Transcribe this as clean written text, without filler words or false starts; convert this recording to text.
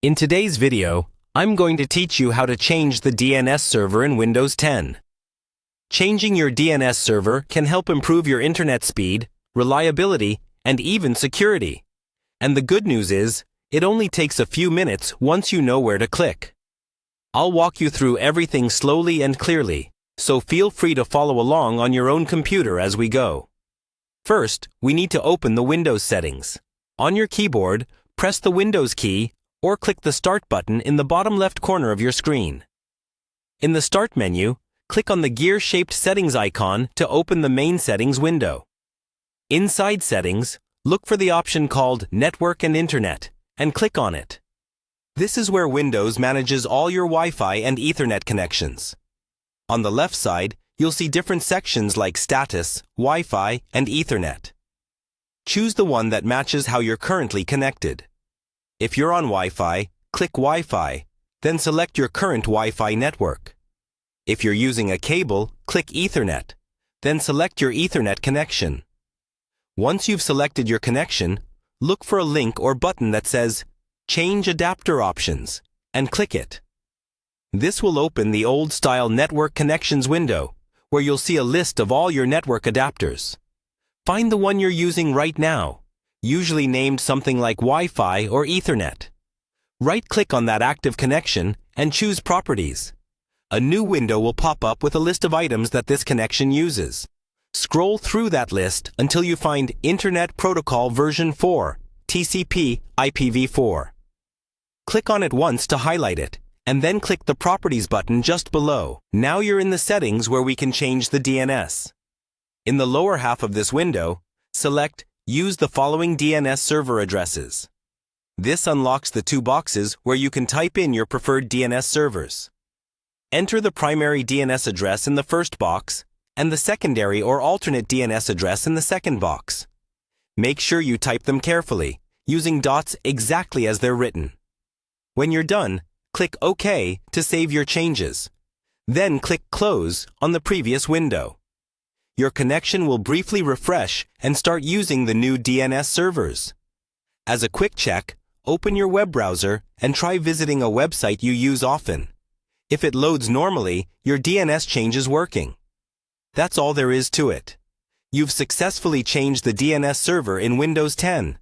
In today's video, I'm going to teach you how to change the DNS server in Windows 10. Changing your DNS server can help improve your internet speed, reliability, and even security. And the good news is, it only takes a few minutes once you know where to click. I'll walk you through everything slowly and clearly, so feel free to follow along on your own computer as we go. First, we need to open the Windows settings. On your keyboard, press the Windows key or click the Start button in the bottom left corner of your screen. In the Start menu, click on the gear-shaped settings icon to open the main settings window. Inside Settings, look for the option called Network and Internet, and click on it. This is where Windows manages all your Wi-Fi and Ethernet connections. On the left side, you'll see different sections like Status, Wi-Fi, and Ethernet. Choose the one that matches how you're currently connected. If you're on Wi-Fi, click Wi-Fi, then select your current Wi-Fi network. If you're using a cable, click Ethernet, then select your Ethernet connection. Once you've selected your connection, look for a link or button that says Change Adapter Options, and click it. This will open the old-style Network Connections window, where you'll see a list of all your network adapters. Find the one you're using right now, usually named something like Wi-Fi or Ethernet. Right-click on that active connection and choose Properties. A new window will pop up with a list of items that this connection uses. Scroll through that list until you find Internet Protocol version 4, TCP IPv4. Click on it once to highlight it, and then click the Properties button just below. Now you're in the settings where we can change the DNS. In the lower half of this window, select Use the following DNS server addresses. This unlocks the two boxes where you can type in your preferred DNS servers. Enter the primary DNS address in the first box and the secondary or alternate DNS address in the second box. Make sure you type them carefully, using dots exactly as they're written. When you're done, click OK to save your changes. Then click Close on the previous window. Your connection will briefly refresh and start using the new DNS servers. As a quick check, open your web browser and try visiting a website you use often. If it loads normally, your DNS change is working. That's all there is to it. You've successfully changed the DNS server in Windows 10.